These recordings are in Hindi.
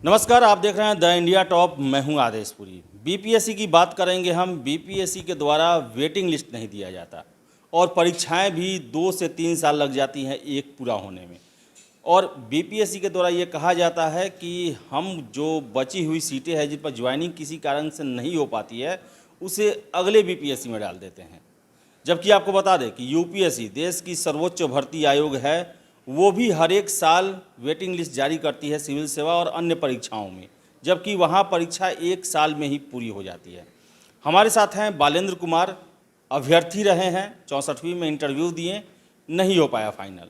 नमस्कार, आप देख रहे हैं द इंडिया टॉप। मैं हूं आदेशपुरी। बीपीएससी की बात करेंगे हम। बीपीएससी के द्वारा वेटिंग लिस्ट नहीं दिया जाता और परीक्षाएं भी 2 से 3 साल लग जाती हैं एक पूरा होने में। और बीपीएससी के द्वारा ये कहा जाता है कि हम जो बची हुई सीटें हैं जिन पर ज्वाइनिंग किसी कारण से नहीं हो पाती है उसे अगले बीपीएससी में डाल देते हैं। जबकि आपको बता दें कि यूपीएससी देश की सर्वोच्च भर्ती आयोग है, वो भी हर एक साल वेटिंग लिस्ट जारी करती है सिविल सेवा और अन्य परीक्षाओं में, जबकि वहाँ परीक्षा एक साल में ही पूरी हो जाती है। हमारे साथ हैं बालेंद्र कुमार, अभ्यर्थी रहे हैं, 64वीं में इंटरव्यू दिए, नहीं हो पाया फाइनल,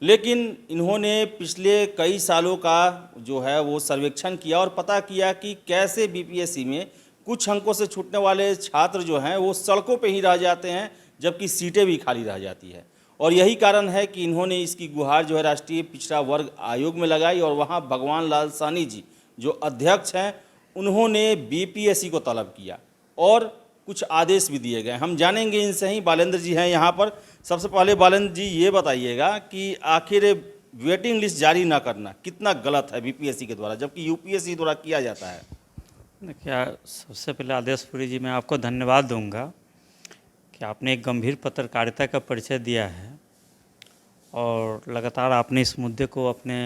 लेकिन इन्होंने पिछले कई सालों का जो है वो सर्वेक्षण किया और पता किया कि कैसे बीपीएससी में कुछ अंकों से छूटने वाले छात्र जो हैं वो सड़कों पे ही रह जाते हैं, जबकि सीटें भी खाली रह जाती है। और यही कारण है कि इन्होंने इसकी गुहार जो है राष्ट्रीय पिछड़ा वर्ग आयोग में लगाई और वहाँ भगवान लाल साहनी जी जो अध्यक्ष हैं उन्होंने बीपीएससी को तलब किया और कुछ आदेश भी दिए गए। हम जानेंगे इनसे ही। बालेंद्र जी हैं यहाँ पर। सबसे पहले बालेंद्र जी ये बताइएगा कि आखिर वेटिंग लिस्ट जारी ना करना कितना गलत है बीपीएससी के द्वारा, जबकि यूपीएससी द्वारा किया जाता है। देखिए, सबसे पहले आदेशपुरी जी मैं आपको धन्यवाद दूंगा कि आपने एक गंभीर पत्रकारिता का परिचय दिया है और लगातार आपने इस मुद्दे को अपने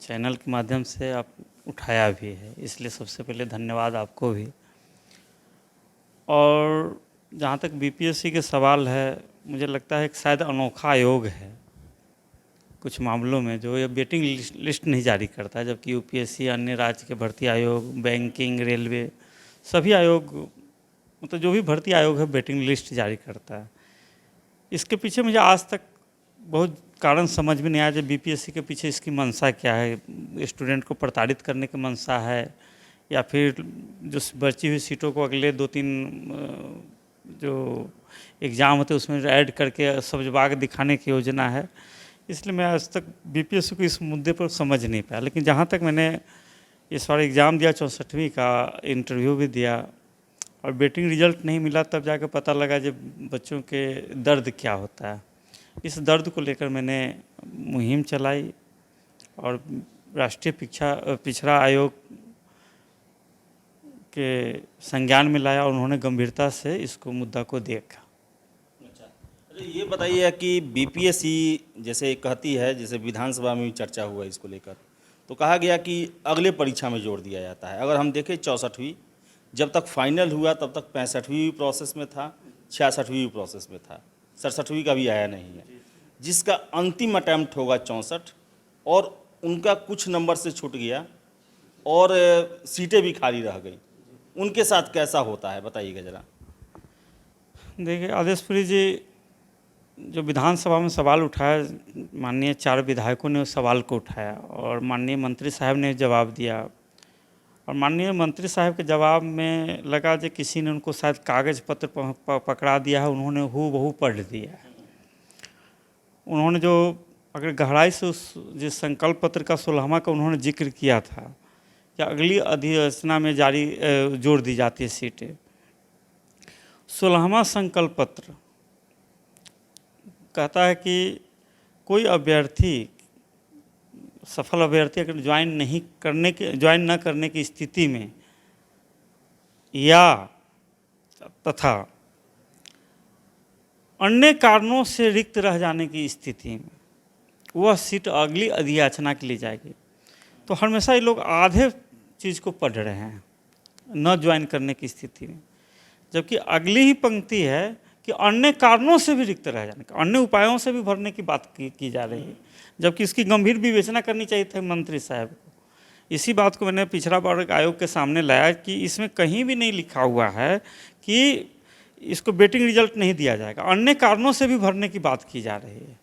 चैनल के माध्यम से आप उठाया भी है, इसलिए सबसे पहले धन्यवाद आपको भी। और जहाँ तक बीपीएससी के सवाल है, मुझे लगता है कि शायद अनोखा आयोग है कुछ मामलों में जो ये वेटिंग लिस्ट नहीं जारी करता है, जबकि यूपीएससी, अन्य राज्य के भर्ती आयोग, बैंकिंग, रेलवे, सभी आयोग, मतलब जो भी भर्ती आयोग है वेटिंग लिस्ट जारी करता है। इसके पीछे मुझे आज तक बहुत कारण समझ में नहीं आया। जब बीपीएससी के पीछे इसकी मंशा क्या है, स्टूडेंट को प्रताड़ित करने की मंशा है या फिर जो बची हुई सीटों को अगले 2-3 जो एग्ज़ाम होते हैं उसमें ऐड करके सब्जबाग दिखाने की योजना है। इसलिए मैं आज तक बीपीएससी को इस मुद्दे पर समझ नहीं पाया। लेकिन जहाँ तक मैंने इस बार एग्ज़ाम दिया, 64वीं का इंटरव्यू भी दिया और वेटिंग रिजल्ट नहीं मिला, तब जाकर पता लगा जब बच्चों के दर्द क्या होता है। इस दर्द को लेकर मैंने मुहिम चलाई और राष्ट्रीय पिछड़ा आयोग के संज्ञान में लाया और उन्होंने गंभीरता से इसको मुद्दा को देखा। ये बताइए कि बीपीएससी जैसे कहती है, जैसे विधानसभा में भी चर्चा हुआ इसको लेकर, तो कहा गया कि अगले परीक्षा में जोड़ दिया जाता है। अगर हम देखें 64वीं जब तक फाइनल हुआ तब तक 65वीं प्रोसेस में था, 66वीं प्रोसेस में था, 67वीं का भी आया नहीं है। जिसका अंतिम अटैम्प्ट होगा 64 और उनका कुछ नंबर से छूट गया और सीटें भी खाली रह गई, उनके साथ कैसा होता है बताइएगा ज़रा। देखिए आदेशपुरी जी, जो विधानसभा में सवाल उठाया, माननीय 4 विधायकों ने उस सवाल को उठाया और माननीय मंत्री साहब ने जवाब दिया और माननीय मंत्री साहब के जवाब में लगा जो किसी ने उनको शायद कागज़ पत्र पकड़ा दिया है, उन्होंने हूबहू पढ़ दिया है। उन्होंने जो अगर गहराई से उस जिस संकल्प पत्र का 16वां का उन्होंने जिक्र किया था कि अगली अधिसूचना में जारी जोड़ दी जाती है सीटें, 16वां संकल्प पत्र कहता है कि कोई अभ्यर्थी, सफल अभ्यर्थी अगर ज्वाइन न करने की स्थिति में या तथा अन्य कारणों से रिक्त रह जाने की स्थिति में वह सीट अगली अधियाचना के लिए जाएगी। तो हमेशा ये लोग आधे चीज़ को पढ़ रहे हैं, न ज्वाइन करने की स्थिति में, जबकि अगली ही पंक्ति है कि अन्य कारणों से भी रिक्त रह जाने का, अन्य उपायों से भी भरने की बात की जा रही है, जबकि इसकी गंभीर विवेचना करनी चाहिए थी मंत्री साहब को। इसी बात को मैंने पिछड़ा वर्ग आयोग के सामने लाया कि इसमें कहीं भी नहीं लिखा हुआ है कि इसको वेटिंग रिजल्ट नहीं दिया जाएगा, अन्य कारणों से भी भरने की बात की जा रही है।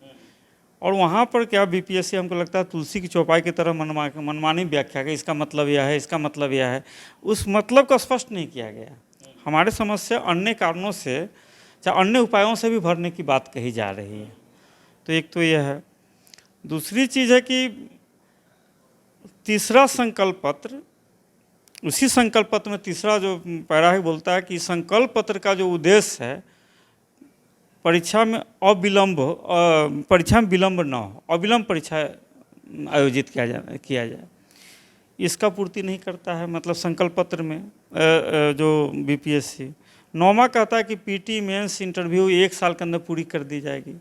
और वहाँ पर क्या बीपीएससी हमको लगता है तुलसी की चौपाई की तरह मनमानी व्याख्या है, इसका मतलब यह है, इसका मतलब यह है, उस मतलब को स्पष्ट नहीं किया गया। हमारे समझ से अन्य कारणों से चाहे अन्य उपायों से भी भरने की बात कही जा रही है। तो एक तो यह है। दूसरी चीज़ है कि तीसरा संकल्प पत्र, उसी संकल्प पत्र में तीसरा जो पैरा है बोलता है कि संकल्प पत्र का जो उद्देश्य है परीक्षा में विलंब न हो, अविलंब परीक्षा आयोजित किया जाए। इसका पूर्ति नहीं करता है, मतलब संकल्प पत्र में जो बीपीएससी 9वां कहता है कि पीटी मेंस इंटरव्यू 1 साल के अंदर पूरी कर दी जाएगी,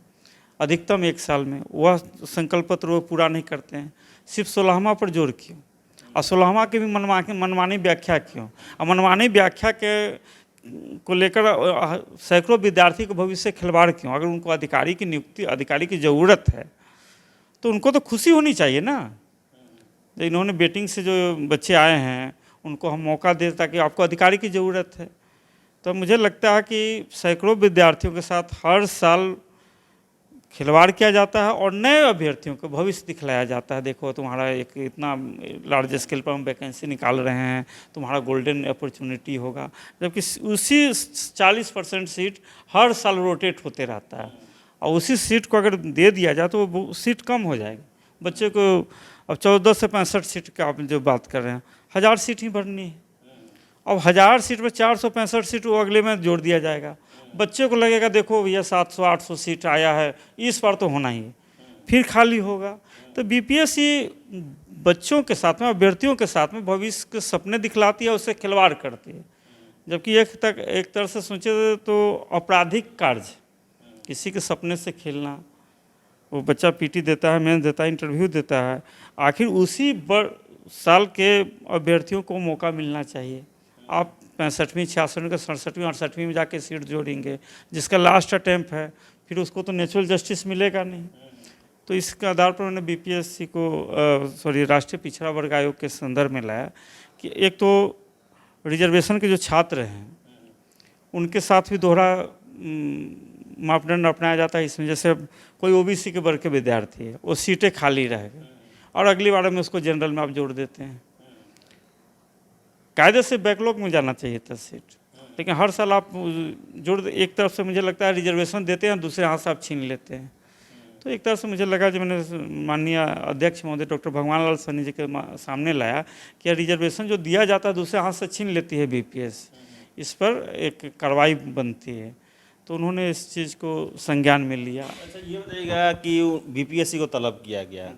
अधिकतम 1 साल में। वह संकल्प पत्र वो पूरा नहीं करते हैं, सिर्फ 16वां पर जोर क्यों, और 16वां की भी मनमानी व्याख्या क्यों। और मनमानी व्याख्या के को लेकर सैकड़ों विद्यार्थी को भविष्य खिलवाड़ क्यों। अगर उनको अधिकारी की नियुक्ति, अधिकारी की ज़रूरत है तो उनको तो खुशी होनी चाहिए ना। इन्होंने बेटिंग से जो बच्चे आए हैं उनको हम मौका दें ताकि आपको अधिकारी की ज़रूरत है। तो मुझे लगता है कि सैकड़ों विद्यार्थियों के साथ हर साल खिलवाड़ किया जाता है और नए अभ्यर्थियों को भविष्य दिखलाया जाता है। देखो तुम्हारा एक इतना लार्ज स्केल पर हम वैकेंसी निकाल रहे हैं, तुम्हारा गोल्डन अपॉर्चुनिटी होगा, जबकि उसी 40% सीट हर साल रोटेट होते रहता है। और उसी सीट को अगर दे दिया जाए तो वो सीट कम हो जाएगी बच्चे को। अब 14 से 65 सीट का आप जो बात कर रहे हैं, 1000 सीट ही भरनी है। अब 1000 सीट में 465 सीट वो अगले में जोड़ दिया जाएगा। बच्चे को लगेगा देखो भैया 700-800 सीट आया है, इस बार तो होना ही है, फिर खाली होगा। तो बीपीएससी बच्चों के साथ में, अभ्यर्थियों के साथ में भविष्य के सपने दिखलाती है, उससे खिलवाड़ करती है। जबकि एक तरह से सोचे तो आपराधिक कार्य, किसी के सपने से खेलना। वो बच्चा पीटी देता है, मेंस देता है, इंटरव्यू देता है, आखिर उसी साल के अभ्यर्थियों को मौका मिलना चाहिए। आप 65वीं, 66वीं का 67वीं, 68वीं में जाके सीट जोड़ेंगे, जिसका लास्ट अटैम्प्ट है, फिर उसको तो नेचुरल जस्टिस मिलेगा नहीं। तो इसके आधार पर मैंने बीपीएससी को राष्ट्रीय पिछड़ा वर्ग आयोग के संदर्भ में लाया कि एक तो रिजर्वेशन के जो छात्र हैं उनके साथ भी दोहरा मापदंड अपनाया जाता है इसमें। जैसे कोई ओबीसी के वर्ग के विद्यार्थी है, वो सीटें खाली रह गई और अगली बार में उसको जनरल में आप जोड़ देते हैं। कायदे से बैकलॉग में जाना चाहिए था सीट, लेकिन हर साल आप जोड़, एक तरफ से मुझे लगता है रिजर्वेशन देते हैं, दूसरे हाथ से आप छीन लेते हैं। तो एक तरह से मुझे लगा जब मैंने माननीय अध्यक्ष महोदय डॉक्टर भगवान लाल सैनी जी के सामने लाया कि रिजर्वेशन जो दिया जाता है दूसरे हाथ से छीन लेती है बीपीएस, इस पर एक कार्रवाई बनती है। तो उन्होंने इस चीज़ को संज्ञान में लिया। अच्छा, ये बताइएगा कि बीपीएससी को तलब किया गया,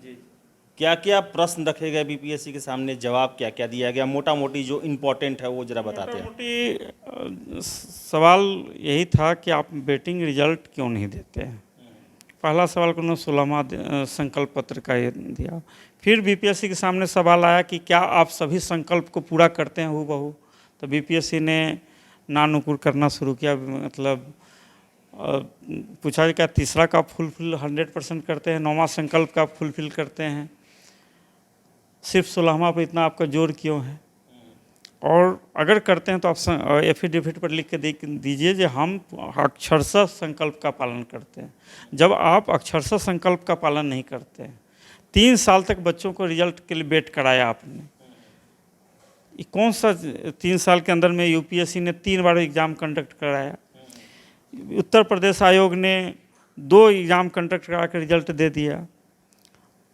क्या क्या प्रश्न रखे गए बीपीएससी के सामने, जवाब क्या क्या दिया गया, मोटा मोटी जो इम्पोर्टेंट है वो जरा बताते हैं। मोटी सवाल यही था कि आप बेटिंग रिजल्ट क्यों नहीं देते हैं। पहला सवाल को उन्होंने 16वां संकल्प पत्र का ये दिया। फिर बीपीएससी के सामने सवाल आया कि क्या आप सभी संकल्प को पूरा करते हैं हूबहू। तो बीपीएससी ने नानुकुर करना शुरू किया, मतलब पूछा क्या तीसरा का फुलफिल 100% करते हैं, 9वां संकल्प का फुलफिल करते हैं, सिर्फ 16वां पर इतना आपका जोर क्यों है। और अगर करते हैं तो आप एफिडेविट पर लिख के दीजिए कि हम अक्षरशः संकल्प का पालन करते हैं। जब आप अक्षरशः संकल्प का पालन नहीं करते हैं, 3 साल तक बच्चों को रिजल्ट के लिए वेट कराया आपने, कौन सा 3 साल के अंदर में यूपीएससी ने 3 बार एग्ज़ाम कंडक्ट कराया, उत्तर प्रदेश आयोग ने 2 एग्ज़ाम कंडक्ट करा कर रिजल्ट दे दिया।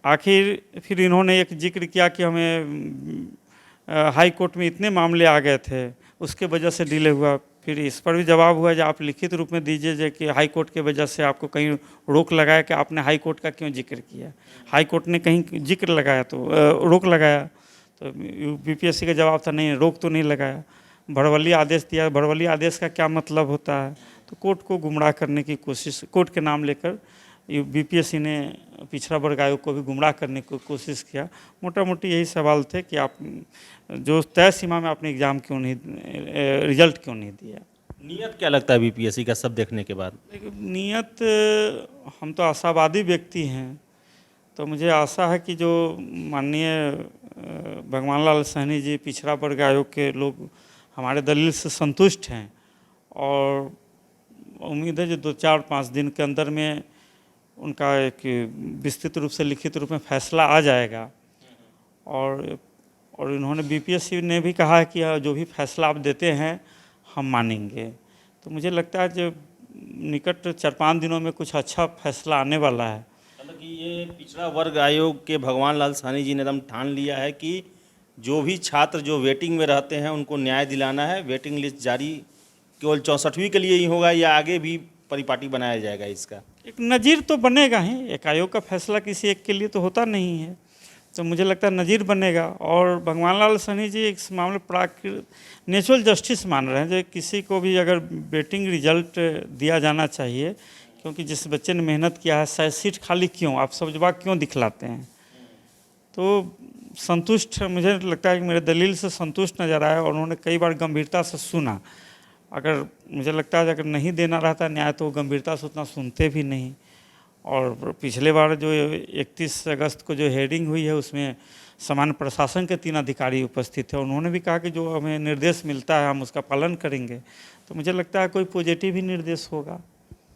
आखिर फिर इन्होंने एक जिक्र किया कि हमें हाई कोर्ट में इतने मामले आ गए थे, उसके वजह से डिले हुआ। फिर इस पर भी जवाब हुआ कि आप लिखित रूप में दीजिए कि हाई कोर्ट के वजह से आपको कहीं रोक लगाया कि आपने हाई कोर्ट का क्यों जिक्र किया। हाई कोर्ट ने कहीं जिक्र लगाया तो रोक लगाया, तो बीपीएससी का जवाब था नहीं, रोक तो नहीं लगाया, भड़वली आदेश दिया। भड़वली आदेश का क्या मतलब होता है, तो कोर्ट को गुमराह करने की कोशिश, कोर्ट के नाम लेकर बीपीएससी ने पिछड़ा वर्ग आयोग को भी गुमराह करने की कोशिश किया। मोटा मोटी यही सवाल थे कि आप जो तय सीमा में आपने एग्ज़ाम क्यों नहीं, रिजल्ट क्यों नहीं दिया। नियत क्या लगता है बीपीएससी का सब देखने के बाद? नियत, हम तो आशावादी व्यक्ति हैं, तो मुझे आशा है कि जो माननीय भगवान लाल सैनी जी, पिछड़ा वर्ग आयोग के लोग हमारे दलील से संतुष्ट हैं, और उम्मीद है जो 2-4-5 दिन के अंदर में उनका एक विस्तृत रूप से लिखित रूप में फैसला आ जाएगा। और इन्होंने बीपीएससी ने भी कहा है कि जो भी फैसला आप देते हैं हम मानेंगे। तो मुझे लगता है जो निकट 4-5 दिनों में कुछ अच्छा फैसला आने वाला है। मतलब कि ये पिछड़ा वर्ग आयोग के भगवान लाल सैनी जी ने एकदम ठान लिया है कि जो भी छात्र जो वेटिंग में रहते हैं उनको न्याय दिलाना है। वेटिंग लिस्ट जारी केवल 64वीं के लिए ही होगा या आगे भी परिपाटी बनाया जाएगा? इसका एक नज़ीर तो बनेगा ही, एक आयोग का फैसला किसी एक के लिए तो होता नहीं है। तो मुझे लगता है नज़ीर बनेगा। और भगवान लाल सैनी जी इस मामले नेचुरल जस्टिस मान रहे हैं, जो किसी को भी अगर बेटिंग रिजल्ट दिया जाना चाहिए, क्योंकि जिस बच्चे ने मेहनत किया है, शायद सीट खाली क्यों, आप सब जवाब क्यों दिखलाते हैं। तो संतुष्ट, मुझे लगता है कि मेरे दलील से संतुष्ट नज़र आया और उन्होंने कई बार गंभीरता से सुना। अगर मुझे लगता है अगर नहीं देना रहता न्याय तो गंभीरता से उतना सुनते भी नहीं। और पिछले बार जो 31 अगस्त को जो हेयरिंग हुई है, उसमें सामान्य प्रशासन के 3 अधिकारी उपस्थित थे। उन्होंने भी कहा कि जो हमें निर्देश मिलता है हम उसका पालन करेंगे। तो मुझे लगता है कोई पॉजिटिव ही निर्देश होगा।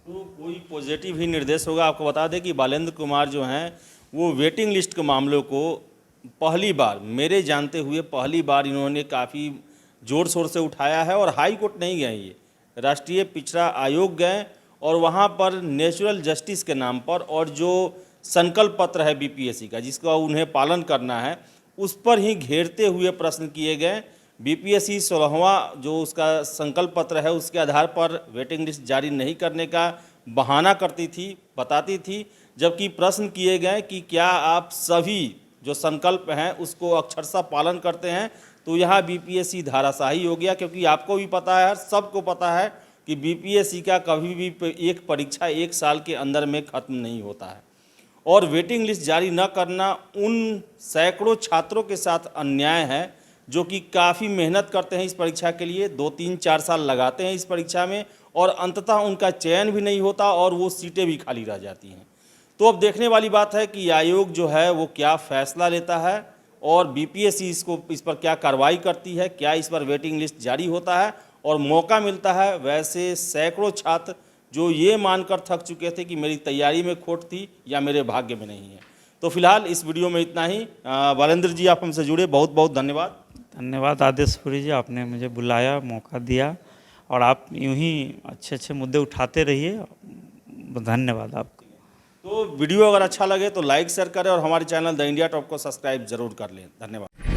तो कोई पॉजिटिव ही निर्देश होगा। आपको बता दें कि बालेंद्र कुमार जो हैं वो वेटिंग लिस्ट के मामलों को पहली बार, मेरे जानते हुए पहली बार इन्होंने काफ़ी ज़ोर शोर से उठाया है। और हाई कोर्ट नहीं गए, ये राष्ट्रीय पिछड़ा आयोग गए और वहाँ पर नेचुरल जस्टिस के नाम पर और जो संकल्प पत्र है बीपीएससी का, जिसका उन्हें पालन करना है, उस पर ही घेरते हुए प्रश्न किए गए। बीपीएससी 16वां जो उसका संकल्प पत्र है, उसके आधार पर वेटिंग लिस्ट जारी नहीं करने का बहाना करती थी, बताती थी, जबकि प्रश्न किए गए कि क्या आप सभी जो संकल्प हैं उसको अक्षरशः पालन करते हैं। तो यहाँ बीपीएससी धाराशाही हो गया, क्योंकि आपको भी पता है, सबको पता है कि बीपीएससी का कभी भी एक परीक्षा 1 साल के अंदर में ख़त्म नहीं होता है। और वेटिंग लिस्ट जारी न करना उन सैकड़ों छात्रों के साथ अन्याय है जो कि काफ़ी मेहनत करते हैं इस परीक्षा के लिए, 2, 3, 4 साल लगाते हैं इस परीक्षा में, और अंततः उनका चयन भी नहीं होता और वो सीटें भी खाली रह जाती हैं। तो अब देखने वाली बात है कि आयोग जो है वो क्या फैसला लेता है और बीपीएससी इस पर क्या कार्रवाई करती है, क्या इस पर वेटिंग लिस्ट जारी होता है और मौका मिलता है। वैसे सैकड़ों छात्र जो ये मानकर थक चुके थे कि मेरी तैयारी में खोट थी या मेरे भाग्य में नहीं है। तो फिलहाल इस वीडियो में इतना ही। बालेंद्र जी, आप हमसे जुड़े, बहुत बहुत धन्यवाद। धन्यवाद आदेशपुरी जी, आपने मुझे बुलाया, मौका दिया, और आप यूं ही अच्छे अच्छे मुद्दे उठाते रहिए। धन्यवाद आपको। तो वीडियो अगर अच्छा लगे तो लाइक शेयर करें और हमारे चैनल द इंडिया टॉप को सब्सक्राइब जरूर कर लें। धन्यवाद।